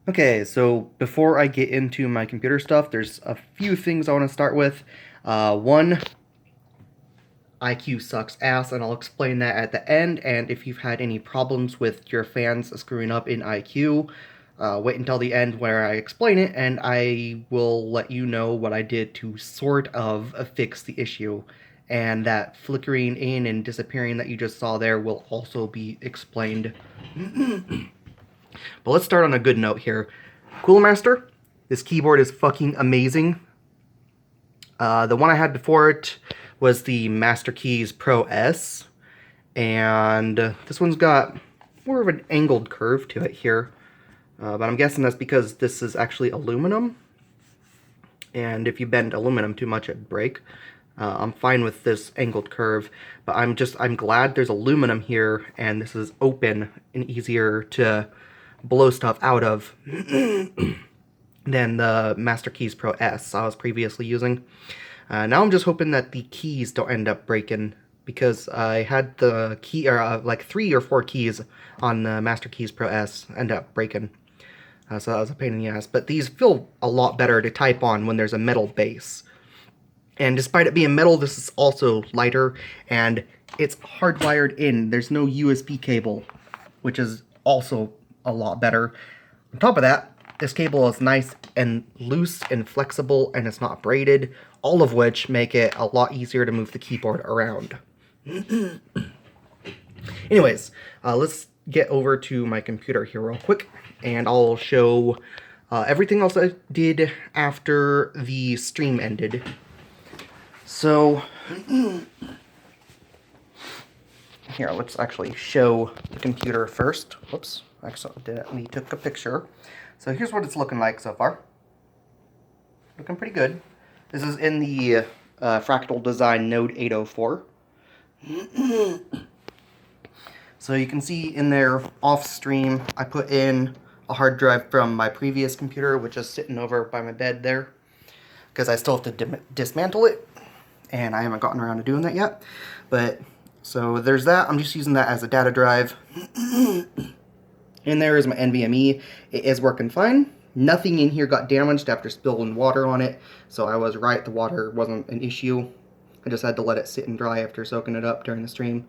Okay, so before I get into my computer stuff, there's a few things I want to start with. One, iCue sucks ass, and I'll explain that at the end. And if you've had any problems with your fans screwing up in iCue, wait until the end where I explain it, and I will let you know what I did to sort of fix the issue. And that flickering in and disappearing that you just saw there will also be explained. But let's start on a good note here. Cool Master, this keyboard is fucking amazing. The one I had before it was the Master Keys Pro S, and this one's got more of an angled curve to it here, but I'm guessing that's because this is actually aluminum, and if you bend aluminum too much it'd break. I'm fine with this angled curve, but I'm glad there's aluminum here and this is open and easier to blow stuff out of than the Master Keys Pro S I was previously using. Now I'm just hoping that the keys don't end up breaking, because I had the key, or like 3 or 4 keys on the Master Keys Pro S end up breaking. So that was a pain in the ass. But these feel a lot better to type on when there's a metal base. And despite it being metal, this is also lighter, and it's hardwired in. There's no USB cable, which is also a lot better. On top of that, this cable is nice and loose and flexible, and it's not braided, all of which make it a lot easier to move the keyboard around. Anyways, let's get over to my computer here real quick, and I'll show everything else I did after the stream ended. So, here, let's actually show the computer first. Whoops, I accidentally took a picture. So here's what it's looking like so far. Looking pretty good. This is in the Fractal Design Node 804. So you can see in there, off stream, I put in a hard drive from my previous computer, which is sitting over by my bed there, because I still have to dismantle it, and I haven't gotten around to doing that yet. But, so there's that. I'm just using that as a data drive. In there is my NVMe. It is working fine. Nothing in here got damaged after spilling water on it, so I was right, the water wasn't an issue. I just had to let it sit and dry after soaking it up during the stream.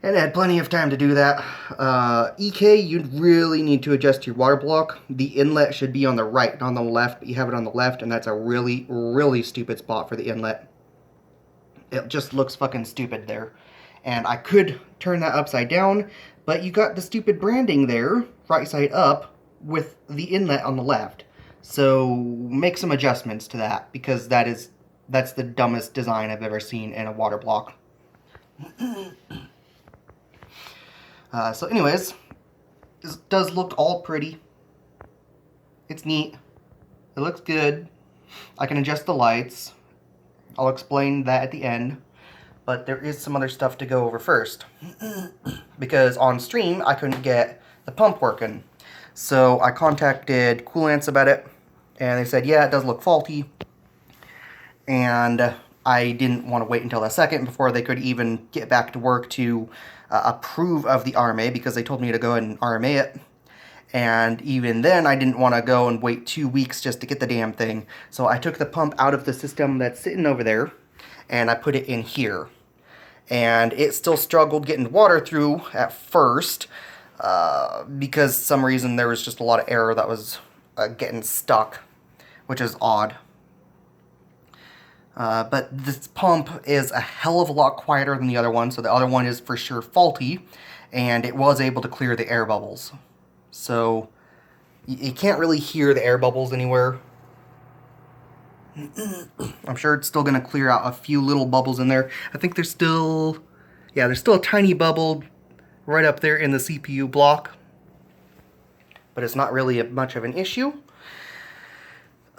And I had plenty of time to do that. EK, you really need to adjust your water block. The inlet should be on the right, not on the left, but you have it on the left, and that's a really, really stupid spot for the inlet. It just looks fucking stupid there. And I could turn that upside down, but you got the stupid branding there, right side up, with the inlet on the left. So make some adjustments to that, because that's the dumbest design I've ever seen in a water block. So anyways, this does look all pretty. It's neat. It looks good. I can adjust the lights. I'll explain that at the end. But there is some other stuff to go over first. Because on stream, I couldn't get the pump working. So I contacted Coolants about it, and they said, yeah, it does look faulty. And I didn't want to wait until a second before they could even get back to work to approve of the RMA, because they told me to go ahead and RMA it. And even then, I didn't want to go and wait 2 weeks just to get the damn thing. So I took the pump out of the system that's sitting over there, and I put it in here. And it still struggled getting water through at first, because some reason there was just a lot of error that was getting stuck, which is odd. But this pump is a hell of a lot quieter than the other one, so the other one is for sure faulty, and it was able to clear the air bubbles. So you can't really hear the air bubbles anywhere. I'm sure it's still going to clear out a few little bubbles in there. I think there's still a tiny bubble right up there in the CPU block, but it's not really much of an issue.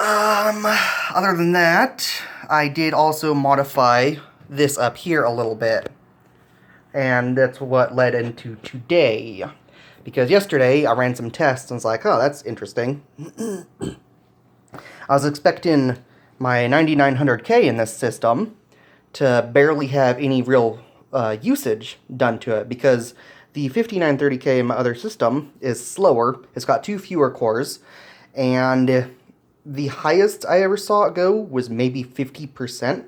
Other than that, I did also modify this up here a little bit, and that's what led into today. Because yesterday, I ran some tests and was like, oh, that's interesting. I was expecting my 9900K in this system to barely have any real usage done to it, because The 5930K in my other system is slower. It's got 2 fewer cores, and the highest I ever saw it go was maybe 50%,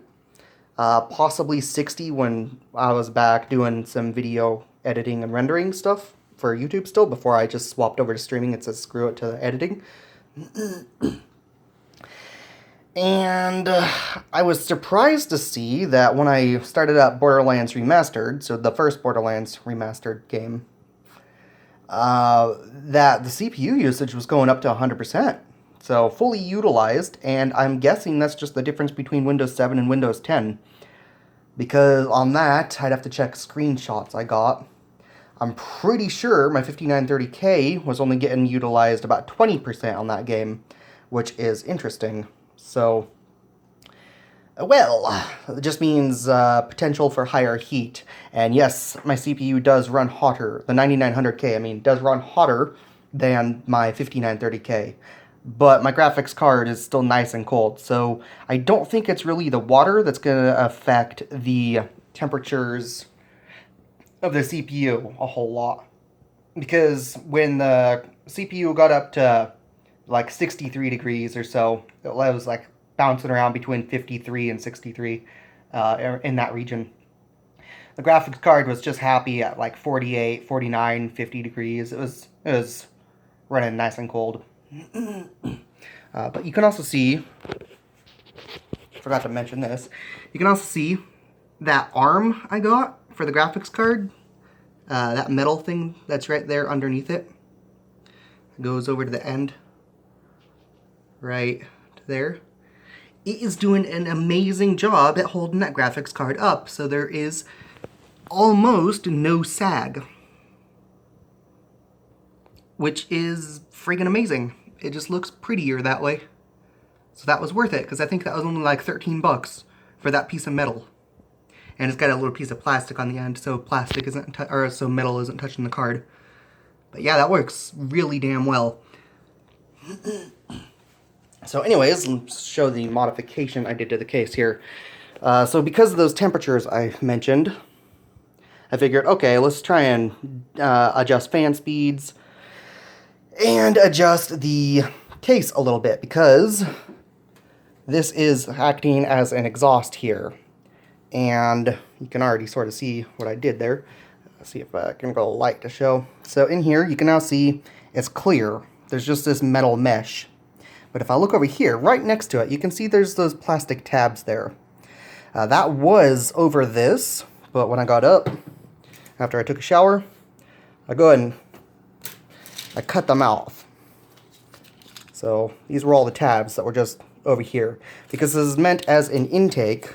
possibly 60 when I was back doing some video editing and rendering stuff for YouTube still, before I just swapped over to streaming and said screw it to the editing. And I was surprised to see that when I started up Borderlands Remastered, so the first Borderlands Remastered game, that the CPU usage was going up to 100%. So fully utilized, and I'm guessing that's just the difference between Windows 7 and Windows 10. Because on that, I'd have to check screenshots I got. I'm pretty sure my 5930K was only getting utilized about 20% on that game, which is interesting. So, well, it just means potential for higher heat. And yes, my CPU does run hotter. The 9900K, I mean, does run hotter than my 5930K. But my graphics card is still nice and cold. So I don't think it's really the water that's going to affect the temperatures of the CPU a whole lot. Because when the CPU got up to like 63 degrees or so, it was like bouncing around between 53 and 63 in that region. The graphics card was just happy at like 48, 49, 50 degrees. It was running nice and cold. But you can also see, forgot to mention this, you can also see that arm I got for the graphics card, that metal thing that's right there underneath it. It goes over to the end, right there. It is doing an amazing job at holding that graphics card up, so there is almost no sag, which is friggin' amazing. It just looks prettier that way. So that was worth it, because I think that was only like 13 bucks for that piece of metal. And it's got a little piece of plastic on the end, so plastic isn't, so metal isn't touching the card. But yeah, that works really damn well. So anyways, let's show the modification I did to the case here. So because of those temperatures I mentioned, I figured, okay, let's try and adjust fan speeds and adjust the case a little bit, because this is acting as an exhaust here. And you can already sort of see what I did there. Let's see if I can go light to show. So in here, you can now see it's clear. There's just this metal mesh. But if I look over here, right next to it, you can see there's those plastic tabs there. That was over this, but when I got up, after I took a shower, I go ahead and I cut them off. So these were all the tabs that were just over here, because this is meant as an intake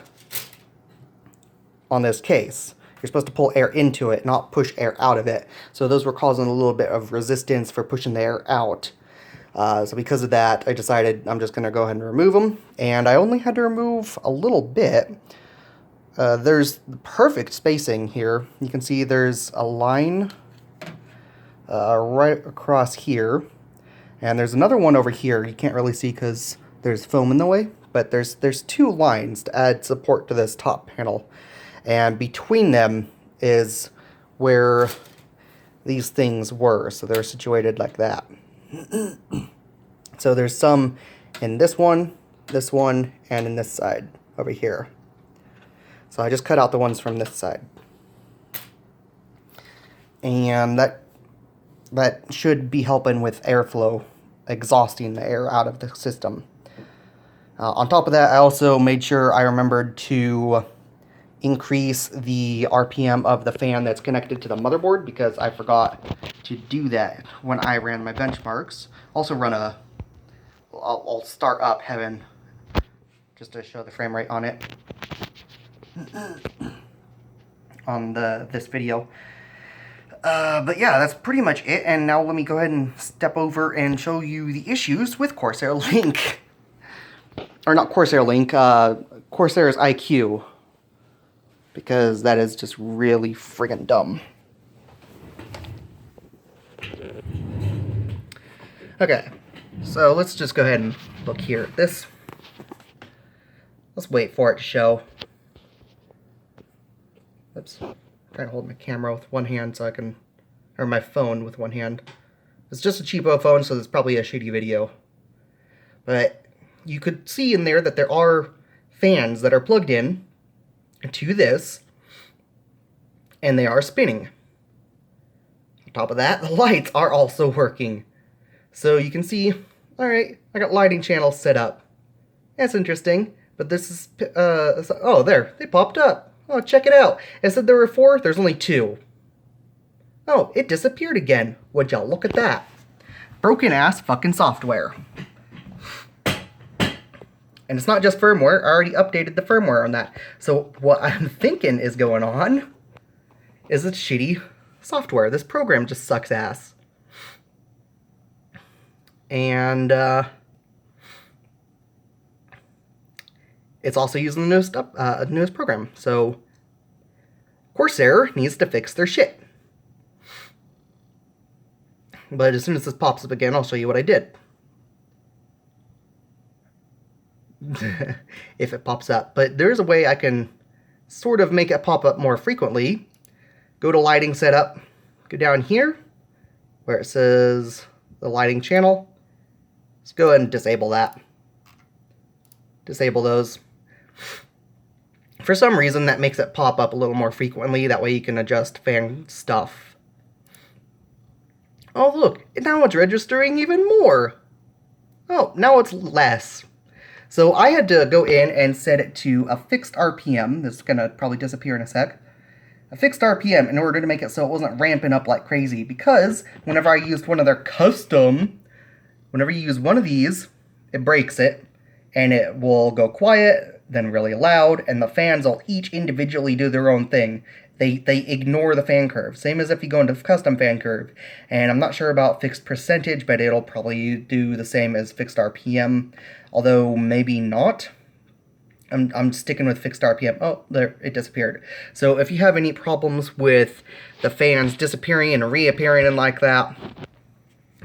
on this case. You're supposed to pull air into it, not push air out of it. So those were causing a little bit of resistance for pushing the air out. So because of that, I decided I'm just going to go ahead and remove them. And I only had to remove a little bit. There's perfect spacing here. You can see there's a line right across here. And there's another one over here. You can't really see because there's foam in the way. But there's 2 lines to add support to this top panel. And between them is where these things were. So they're situated like that. So there's some in this one, and in this side over here. So I just cut out the ones from this side. And that should be helping with airflow, exhausting the air out of the system. On top of that, I also made sure I remembered to increase the RPM of the fan that's connected to the motherboard, because I forgot to do that when I ran my benchmarks. Also run I'll start up Heaven just to show the frame rate on it on this video. But yeah, that's pretty much it. And now let me go ahead and step over and show you the issues with Corsair Link. Or not Corsair Link, Corsair's iCue. Because that is just really friggin' dumb. Okay, so let's just go ahead and look here at this. Let's wait for it to show. Oops, I'm trying to hold my camera with one hand so I can or my phone with one hand. It's just a cheapo phone, so it's probably a shitty video. But you could see in there that there are fans that are plugged in to this, and they are spinning. On top of that, the lights are also working. So you can see, alright, I got lighting channels set up. That's interesting, but this is, oh, there, they popped up. Oh, check it out. It said there were 4, there's only 2. Oh, it disappeared again. Would y'all look at that? Broken ass fucking software. And it's not just firmware, I already updated the firmware on that. So what I'm thinking is going on is it's shitty software. This program just sucks ass. And it's also using the newest program. So Corsair needs to fix their shit. But as soon as this pops up again, I'll show you what I did. If it pops up. But there's a way I can sort of make it pop up more frequently. Go to lighting setup. Go down here where it says the lighting channel. Let's go ahead and disable that. Disable those. For some reason that makes it pop up a little more frequently. That way you can adjust fan stuff. Oh look, now it's registering even more. Oh, now it's less. So I had to go in and set it to a fixed RPM. This is going to probably disappear in a sec. A fixed RPM in order to make it so it wasn't ramping up like crazy. Because whenever I used one of their custom, whenever you use one of these, it breaks it. And it will go quiet, then really loud, and the fans will each individually do their own thing. They ignore the fan curve. Same as if you go into custom fan curve. And I'm not sure about fixed percentage, but it'll probably do the same as fixed RPM. Although maybe not. I'm sticking with fixed RPM. Oh, there, it disappeared. So if you have any problems with the fans disappearing and reappearing and like that,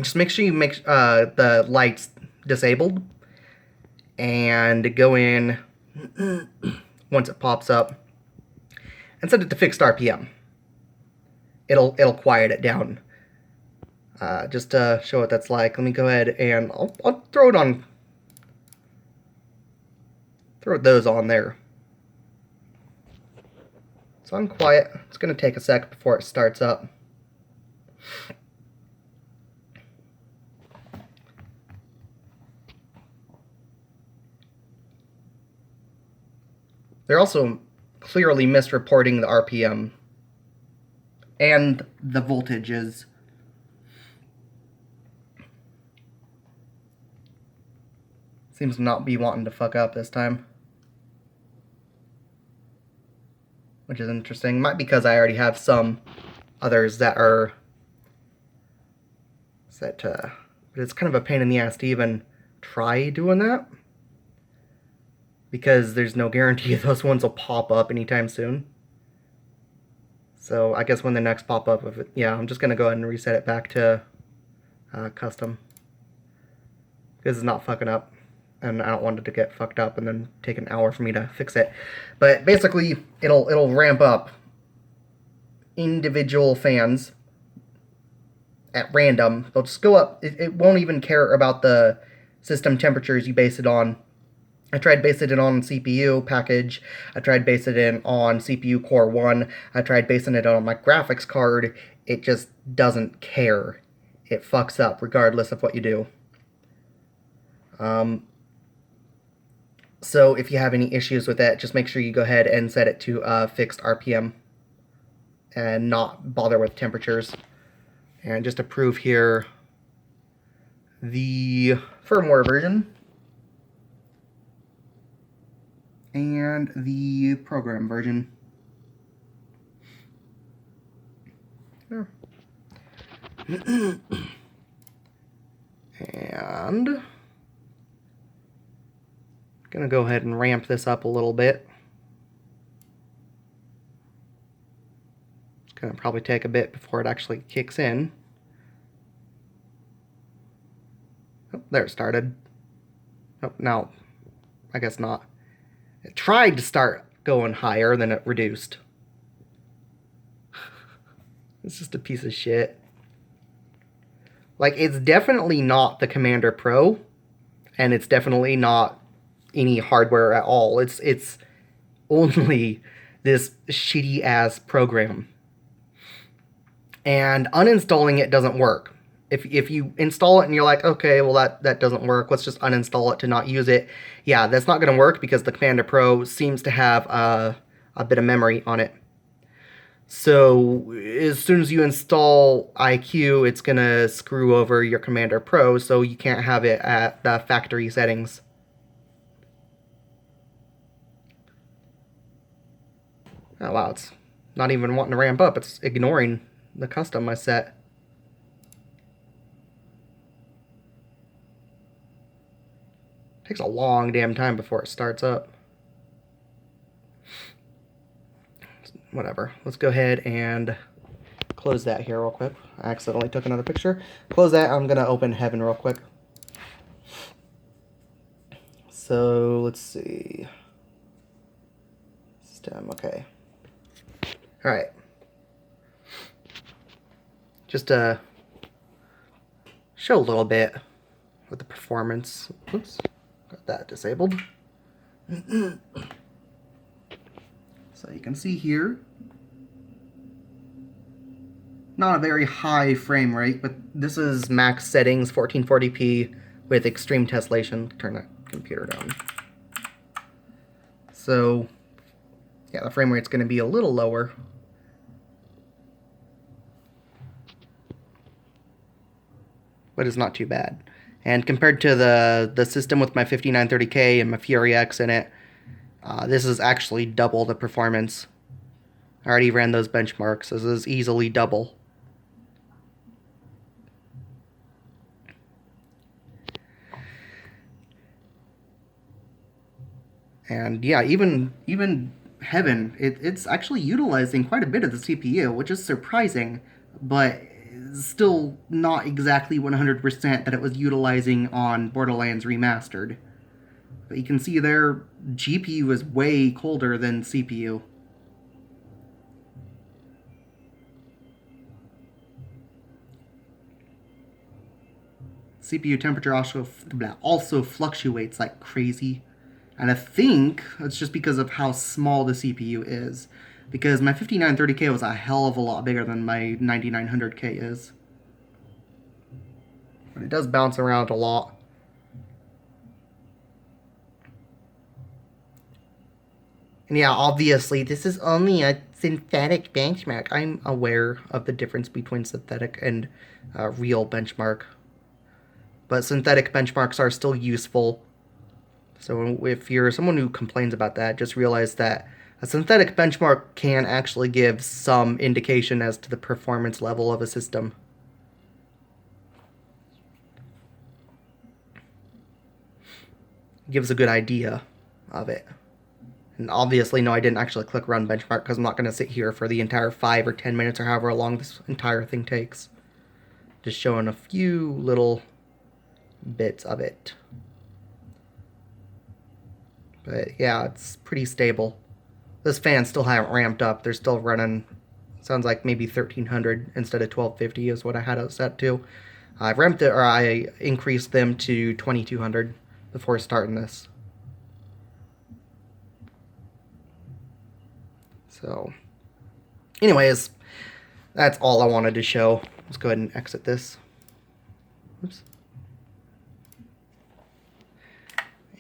just make sure you make the lights disabled. And go in once it pops up and set it to fixed RPM. It'll quiet it down. Just to show what that's like, let me go ahead and I'll throw it on. Throw those on there. So I'm quiet. It's gonna take a sec before it starts up. They're also clearly misreporting the RPM and the voltages. Seems to not be wanting to fuck up this time. Which is interesting. Might be because I already have some others that are set to... But it's kind of a pain in the ass to even try doing that. Because there's no guarantee those ones will pop up anytime soon. So I guess when the next pop up of it, yeah, I'm just gonna go ahead and reset it back to custom. Because it's not fucking up. And I don't want it to get fucked up and then take an hour for me to fix it. But basically, it'll ramp up individual fans at random. They'll just go up. It won't even care about the system temperatures you base it on. I tried basing it on CPU package. I tried basing it on CPU Core 1. I tried basing it on my graphics card. It just doesn't care. It fucks up regardless of what you do. So if you have any issues with that, just make sure you go ahead and set it to fixed RPM and not bother with temperatures. And just to prove here, the firmware version and the program version. There. And gonna go ahead and ramp this up a little bit. It's gonna probably take a bit before it actually kicks in. Oh, there it started. Oh, no, I guess not. It tried to start going higher, then it reduced. It's just a piece of shit. Like, it's definitely not the Commander Pro, and it's definitely not any hardware at all. It's only this shitty ass program. And uninstalling it doesn't work. If you install it and you're like, okay, well that doesn't work, let's just uninstall it to not use it. Yeah, that's not going to work because the Commander Pro seems to have a bit of memory on it. So as soon as you install iCue, it's going to screw over your Commander Pro, so you can't have it at the factory settings. Oh wow, it's not even wanting to ramp up. It's ignoring the custom I set. Takes a long damn time before it starts up. Whatever. Let's go ahead and close that here real quick. I accidentally took another picture. Close that. I'm going to open Heaven real quick. So, let's see. Stem, okay. Alright. Just to show a little bit with the performance. Oops. Got that disabled. So you can see here, not a very high frame rate, but this is max settings, 1440p with extreme tessellation. Turn that computer down. So yeah, the frame rate's going to be a little lower. But it's not too bad. And compared to the system with my 5930K and my Fury X in it, this is actually double the performance. I already ran those benchmarks. This is easily double. And yeah, even Heaven, it's actually utilizing quite a bit of the CPU, which is surprising, but still not exactly 100% that it was utilizing on Borderlands Remastered. But you can see their GPU is way colder than CPU. CPU temperature also fluctuates like crazy. And I think it's just because of how small the CPU is. Because my 5930K was a hell of a lot bigger than my 9900K is. But it does bounce around a lot. And yeah, obviously, this is only a synthetic benchmark. I'm aware of the difference between synthetic and real benchmark. But synthetic benchmarks are still useful. So if you're someone who complains about that, just realize that a synthetic benchmark can actually give some indication as to the performance level of a system. It gives a good idea of it. And obviously, no, I didn't actually click run benchmark because I'm not going to sit here for the entire 5 or 10 minutes or however long this entire thing takes. Just showing a few little bits of it. But yeah, it's pretty stable. This fan still haven't ramped up. They're still running, sounds like maybe 1300 instead of 1250 is what I had it set to. I ramped it, or I increased them to 2200 before starting this. So, anyways, that's all I wanted to show. Let's go ahead and exit this. Oops.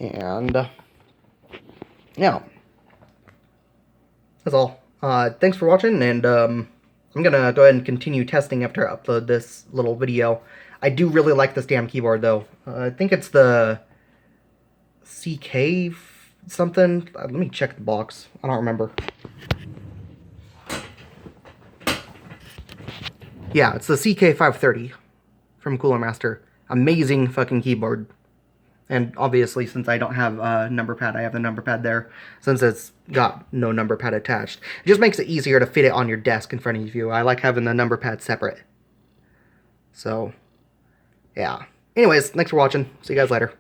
And yeah, that's all. Thanks for watching, and I'm gonna go ahead and continue testing after I upload this little video. I do really like this damn keyboard, though. I think it's the CK something. Let me check the box. I don't remember. Yeah, it's the CK530 from Cooler Master. Amazing fucking keyboard. And obviously, since I don't have a number pad, I have the number pad there, since it's got no number pad attached. It just makes it easier to fit it on your desk in front of you. I like having the number pad separate. So, yeah. Anyways, thanks for watching. See you guys later.